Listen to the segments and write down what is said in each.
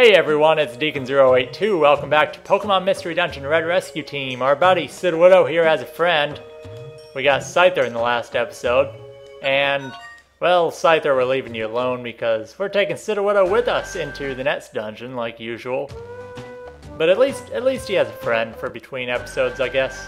Hey everyone, it's Deacon082. Welcome back to Pokemon Mystery Dungeon Red Rescue Team. Our buddy Sid Widow here as a friend. We got Scyther in the last episode. And, well, Scyther, we're leaving you alone because we're taking Sid Widow with us into the next dungeon, like usual. But at least he has a friend for between episodes, I guess.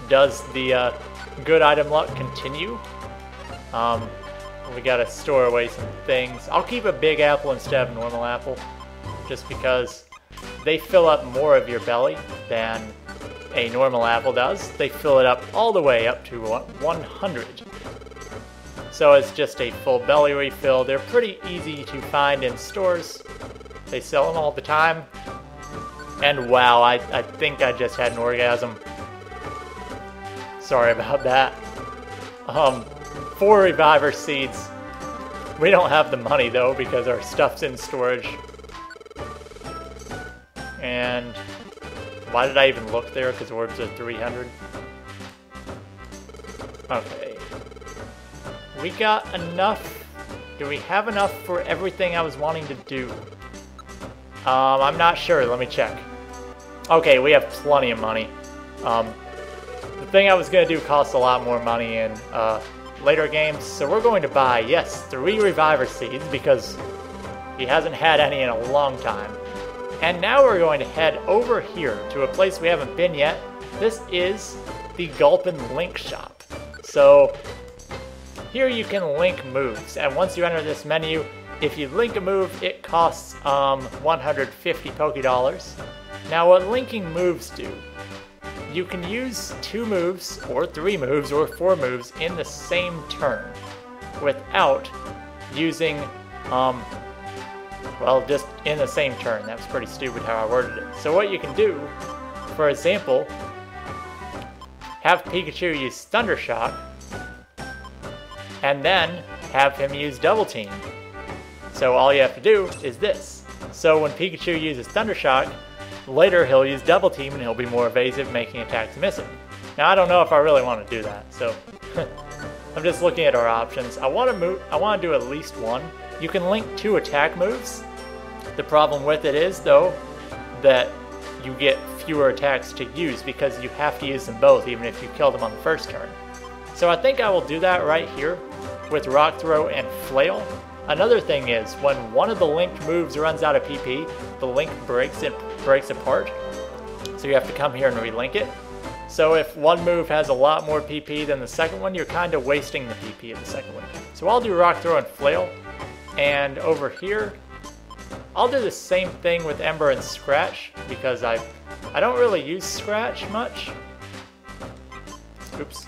Does the good item luck continue? We gotta store away some things. I'll keep a big apple instead of normal apple, just because they fill up more of your belly than a normal apple does. They fill it up all the way up to 100. So it's just a full belly refill. They're pretty easy to find in stores. They sell them all the time. And wow, I think I just had an orgasm. Sorry about that. 4 reviver seeds. We don't have the money though because our stuff's in storage. And why did I even look there? Because orbs are 300. Okay. We got enough. Do we have enough for everything I was wanting to do? I'm not sure. Let me check. Okay, we have plenty of money. The thing I was going to do costs a lot more money in later games, so we're going to buy, yes, 3 reviver seeds because he hasn't had any in a long time. And now we're going to head over here to a place we haven't been yet. This is the Gulpin Link Shop. So here you can link moves, and once you enter this menu, if you link a move, it costs 150 Pokédollars. Now what linking moves do, you can use 2 moves, or 3 moves, or 4 moves in the same turn without using, well, just in the same turn. That was pretty stupid how I worded it. So what you can do, for example, have Pikachu use Thunder Shock, and then have him use Double Team. So all you have to do is this. So when Pikachu uses Thunder Shock, later he'll use Double Team and he'll be more evasive, making attacks missing. Now I don't know if I really want to do that, so I'm just looking at our options. I want to do at least one. You can link 2 attack moves. The problem with it is though that you get fewer attacks to use because you have to use them both even if you kill them on the first turn. So I think I will do that right here with Rock Throw and Flail. Another thing is, when one of the linked moves runs out of PP, the link breaks apart. So you have to come here and relink it. So if one move has a lot more PP than the second one, you're kind of wasting the PP of the second one. So I'll do Rock Throw and Flail. And over here, I'll do the same thing with Ember and Scratch, because I don't really use Scratch much. Oops.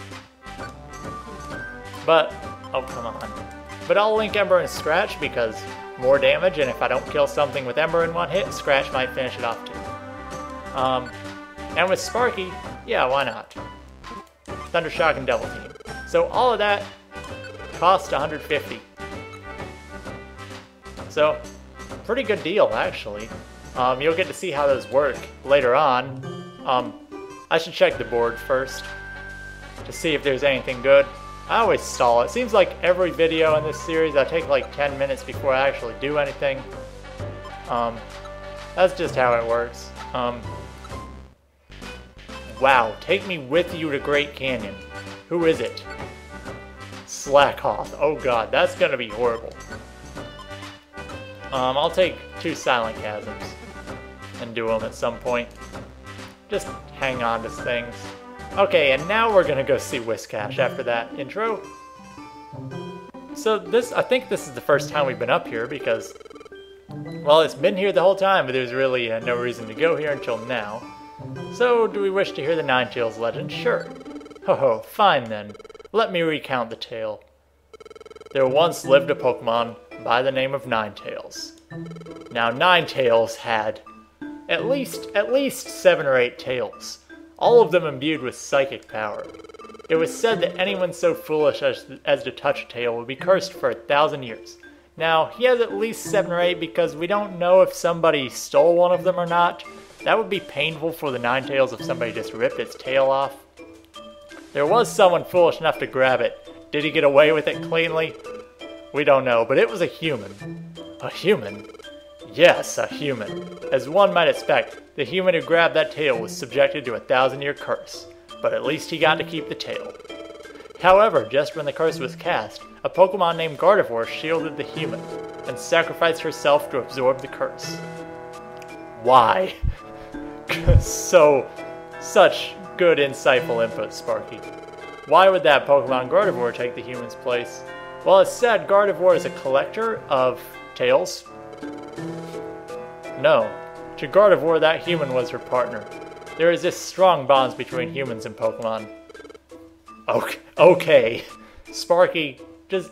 But, oh come on. But I'll link Ember and Scratch because more damage, and if I don't kill something with Ember in one hit, Scratch might finish it off too. And with Sparkie, yeah, why not? Thunder Shock and Double Team. So all of that cost 150. So, pretty good deal actually. You'll get to see how those work later on. I should check the board first to see if there's anything good. I always stall. It seems like every video in this series I take like 10 minutes before I actually do anything. That's just how it works. Wow, take me with you to Great Canyon. Who is it? Slackhoth. Oh god, that's gonna be horrible. I'll take 2 Silent Chasms and do them at some point. Just hang on to things. Okay, and now we're gonna go see Whiscash after that intro. So I think this is the first time we've been up here because, well, it's been here the whole time, but there's really no reason to go here until now. So, do we wish to hear the Ninetales legend? Sure. Ho ho, fine then. Let me recount the tale. There once lived a Pokemon by the name of Ninetales. Now, Ninetales had at least 7 or 8 tails. All of them imbued with psychic power. It was said that anyone so foolish as to touch a tail would be cursed for 1,000 years. Now, he has at least 7 or 8 because we don't know if somebody stole one of them or not. That would be painful for the Ninetales if somebody just ripped its tail off. There was someone foolish enough to grab it. Did he get away with it cleanly? We don't know, but it was a human. A human? Yes, a human. As one might expect, the human who grabbed that tail was subjected to a 1,000-year curse, but at least he got to keep the tail. However, just when the curse was cast, a Pokemon named Gardevoir shielded the human and sacrificed herself to absorb the curse. Why? Such good insightful input, Sparky. Why would that Pokemon Gardevoir take the human's place? Well, it's said Gardevoir is a collector of tails. No. To Gardevoir, that human was her partner. There is this strong bonds between humans and Pokemon. Okay. Sparky, just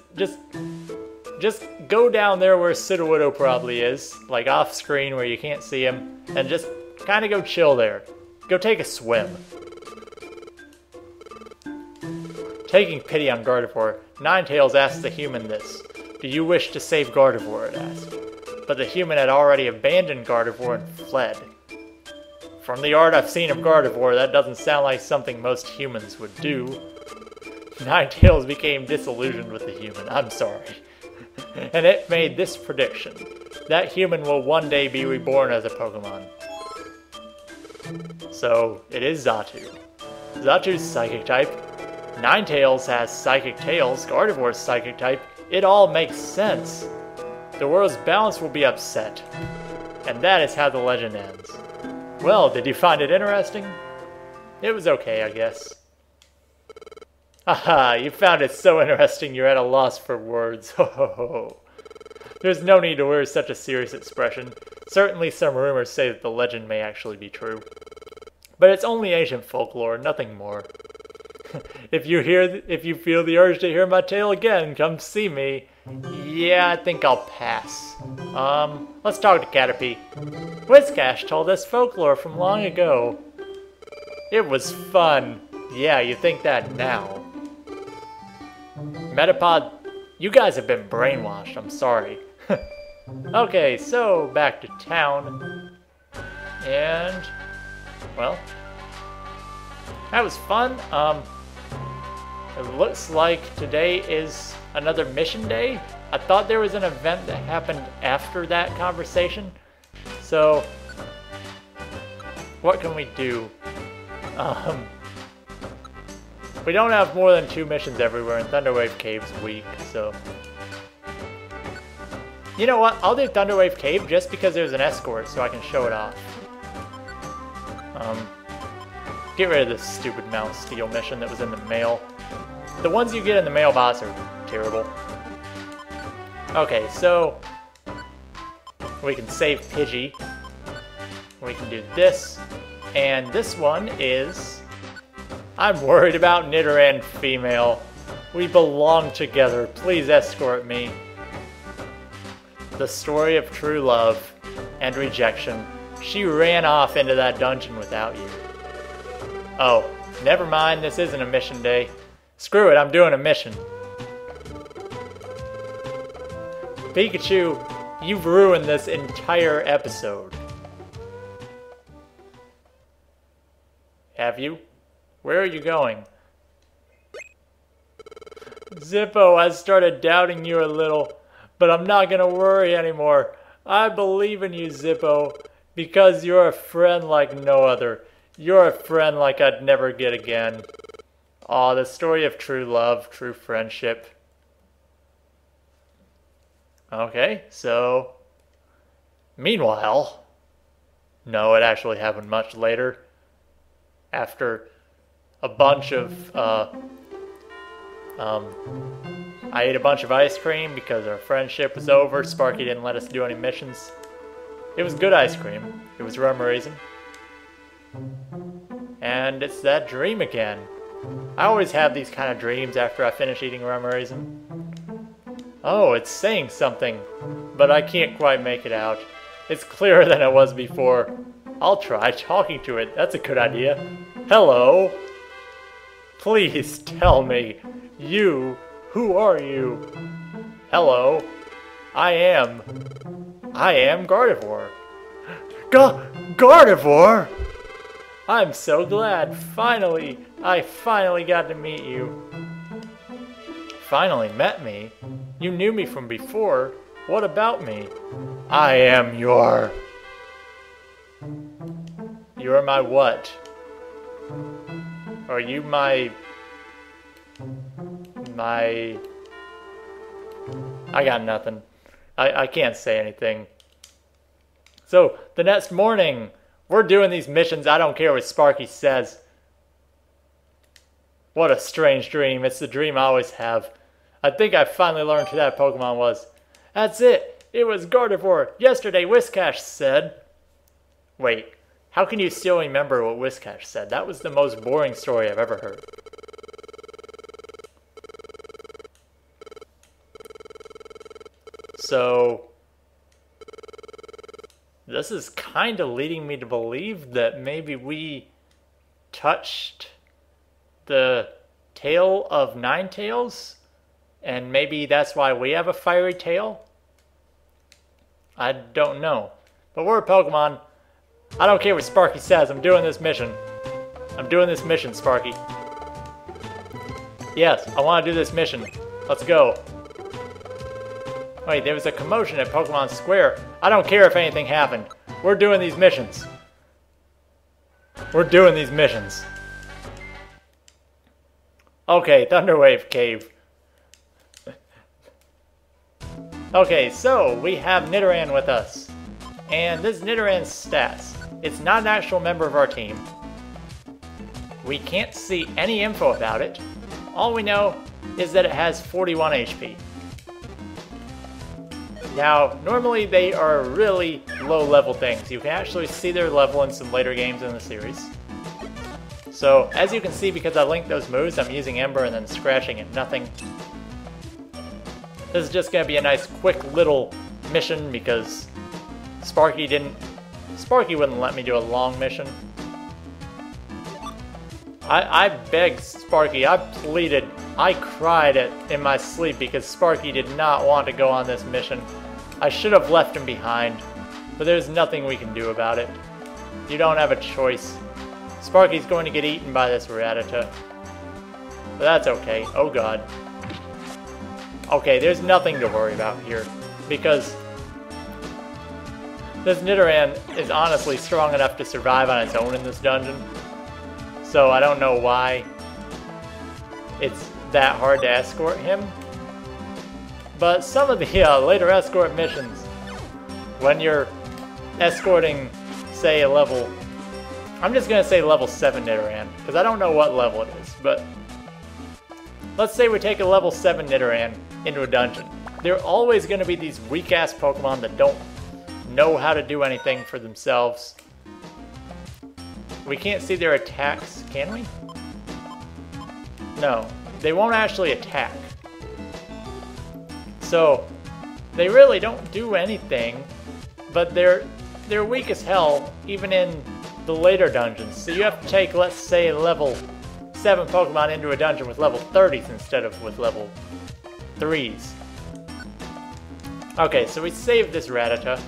go down there where Sudowoodo probably is, like off screen where you can't see him, and just kind of go chill there. Go take a swim. Taking pity on Gardevoir, Ninetales asks the human this. Do you wish to save Gardevoir, it asked. But the human had already abandoned Gardevoir and fled. From the art I've seen of Gardevoir, that doesn't sound like something most humans would do. Ninetales became disillusioned with the human, I'm sorry. And it made this prediction. That human will one day be reborn as a Pokemon. So, it is Xatu. Xatu's Psychic type. Ninetales has Psychic Tails, Gardevoir's Psychic type. It all makes sense. The world's balance will be upset. And that is how the legend ends. Well, did you find it interesting? It was okay, I guess. Haha, you found it so interesting you're at a loss for words. Ho ho ho. There's no need to wear such a serious expression. Certainly some rumors say that the legend may actually be true. But it's only ancient folklore, nothing more. If you feel the urge to hear my tale again, come see me. Yeah, I think I'll pass. Let's talk to Caterpie. Whiscash told us folklore from long ago. It was fun. Yeah, you think that now. Metapod, you guys have been brainwashed, I'm sorry. Okay, so back to town. And, well, that was fun. It looks like today is another mission day. I thought there was an event that happened after that conversation. So, what can we do? We don't have more than 2 missions everywhere, and Thunderwave Cave's weak, so... You know what? I'll do Thunderwave Cave just because there's an escort, so I can show it off. Get rid of this stupid Mount Steel mission that was in the mail. The ones you get in the mailbox are terrible. Okay, so... we can save Pidgey. We can do this. And this one is... I'm worried about Nidoran female. We belong together. Please escort me. The story of true love and rejection. She ran off into that dungeon without you. Oh, never mind. This isn't a mission day. Screw it, I'm doing a mission. Pikachu, you've ruined this entire episode. Have you? Where are you going? Zippo, I started doubting you a little, but I'm not gonna worry anymore. I believe in you, Zippo, because you're a friend like no other. You're a friend like I'd never get again. Aw, the story of true love, true friendship. Okay, so... Meanwhile... No, it actually happened much later. After a bunch of, I ate a bunch of ice cream because our friendship was over. Sparky didn't let us do any missions. It was good ice cream. It was rum raisin. And it's that dream again. I always have these kind of dreams after I finish eating rum raisin. Oh, it's saying something, but I can't quite make it out. It's clearer than it was before. I'll try talking to it. That's a good idea. Hello? Please tell me. You? Who are you? Hello? I am Gardevoir. Gardevoir? I'm so glad. I finally got to meet you. Finally met me? You knew me from before. What about me? I am your... You're my what? Are you my... I got nothing. I can't say anything. So, the next morning, we're doing these missions. I don't care what Sparkie says. What a strange dream. It's the dream I always have. I think I finally learned who that Pokemon was. That's it. It was Gardevoir. Yesterday, Whiscash said... Wait, how can you still remember what Whiscash said? That was the most boring story I've ever heard. So, this is kind of leading me to believe that maybe we touched the tail of Ninetales, and maybe that's why we have a fiery tail? I don't know. But we're a Pokemon. I don't care what Sparkie says. I'm doing this mission. I'm doing this mission, Sparkie. Yes, I want to do this mission. Let's go. Wait, there was a commotion at Pokemon Square. I don't care if anything happened. We're doing these missions. We're doing these missions. Okay, Thunderwave Cave. Okay, so we have Nidoran with us. And this Nidoran's stats. It's not an actual member of our team. We can't see any info about it. All we know is that it has 41 HP. Now, normally they are really low-level things. You can actually see their level in some later games in the series. So, as you can see, because I linked those moves, I'm using Ember and then scratching at nothing. This is just going to be a nice, quick little mission because Sparkie wouldn't let me do a long mission. I begged Sparkie, I pleaded, I cried in my sleep because Sparkie did not want to go on this mission. I should have left him behind, but there's nothing we can do about it. You don't have a choice. Sparkie's going to get eaten by this Rattata. But that's okay. Oh god. Okay, there's nothing to worry about here, because this Nidoran is honestly strong enough to survive on its own in this dungeon. So I don't know why it's that hard to escort him. But some of the later escort missions, when you're escorting, say, a level... I'm just going to say level 7 Nidoran, because I don't know what level it is, but... Let's say we take a level 7 Nidoran into a dungeon. There are always going to be these weak-ass Pokemon that don't know how to do anything for themselves. We can't see their attacks, can we? No, they won't actually attack. So, they really don't do anything, but they're weak as hell, even in the later dungeons. So you have to take, let's say, level 7 Pokemon into a dungeon with level 30s instead of with level 3s. Okay, so we saved this Rattata.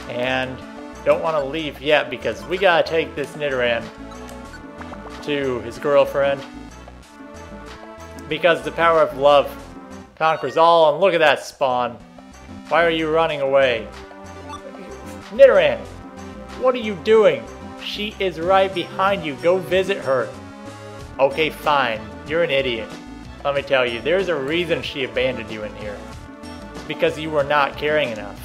And don't want to leave yet because we gotta take this Nidoran to his girlfriend. Because the power of love conquers all, and look at that spawn. Why are you running away? Nidoran, what are you doing? She is right behind you. Go visit her. Okay, fine. You're an idiot. Let me tell you, there's a reason she abandoned you in here. It's because you were not caring enough.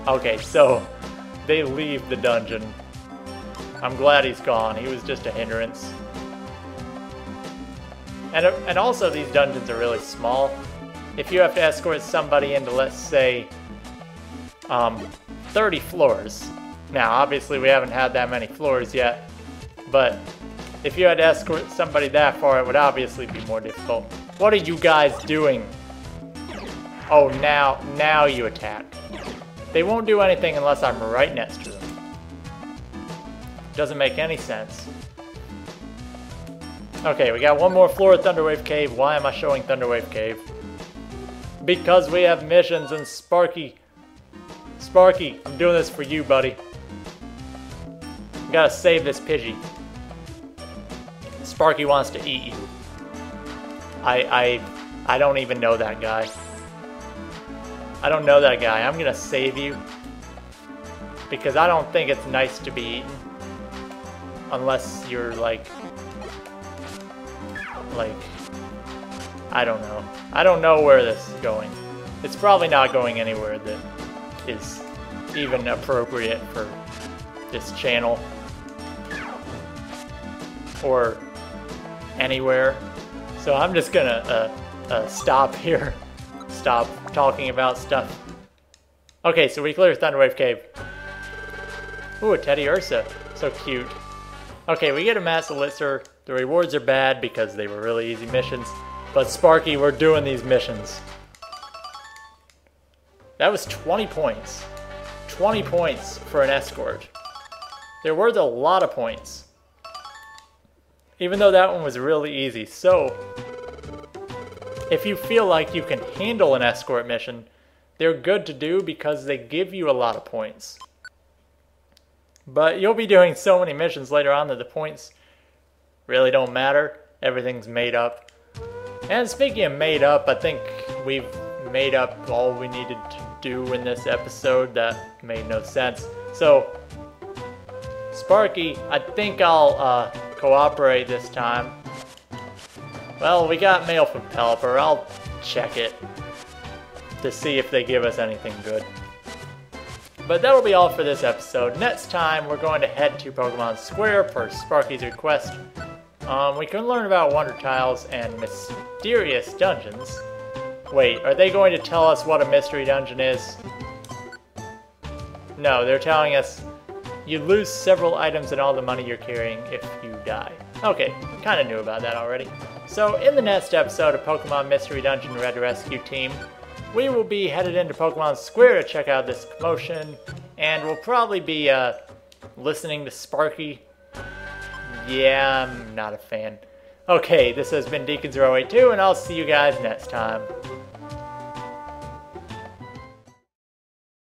Okay, so they leave the dungeon. I'm glad he's gone. He was just a hindrance. And also these dungeons are really small. If you have to escort somebody into, let's say, 30 floors. Now, obviously we haven't had that many floors yet, but if you had to escort somebody that far, it would obviously be more difficult. What are you guys doing? Oh, now you attack. They won't do anything unless I'm right next to them. Doesn't make any sense. Okay, we got one more floor at Thunderwave Cave. Why am I showing Thunderwave Cave? Because we have missions and Sparkie, I'm doing this for you, buddy. Gotta save this Pidgey. Sparkie wants to eat you. I don't even know that guy. I don't know that guy. I'm gonna save you. Because I don't think it's nice to be eaten. Unless you're like, I don't know. I don't know where this is going. It's probably not going anywhere that is even appropriate for this channel. Or anywhere. So I'm just gonna stop here. Stop talking about stuff. Okay, so we clear Thunderwave Cave. Ooh, a Teddy Ursa. So cute. Okay, we get a Mass Elixir. The rewards are bad because they were really easy missions. But Sparkie, we're doing these missions. That was 20 points. 20 points for an escort. They're worth a lot of points. Even though that one was really easy. So, if you feel like you can handle an escort mission, they're good to do because they give you a lot of points. But you'll be doing so many missions later on that the points really don't matter. Everything's made up. And speaking of made up, I think we've made up all we needed to do in this episode. That made no sense. So, Sparkie, I think I'll cooperate this time. Well, we got mail from Pelipper. I'll check it to see if they give us anything good. But that'll be all for this episode. Next time, we're going to head to Pokemon Square per Sparkie's request. We can learn about Wonder Tiles and mysterious dungeons. Wait, are they going to tell us what a mystery dungeon is? No, they're telling us you lose several items and all the money you're carrying if you die. Okay, kind of knew about that already. So, in the next episode of Pokemon Mystery Dungeon Red Rescue Team, we will be headed into Pokemon Square to check out this commotion, and we'll probably be listening to Sparkie. Yeah, I'm not a fan. Okay, this has been Deacon082, and I'll see you guys next time.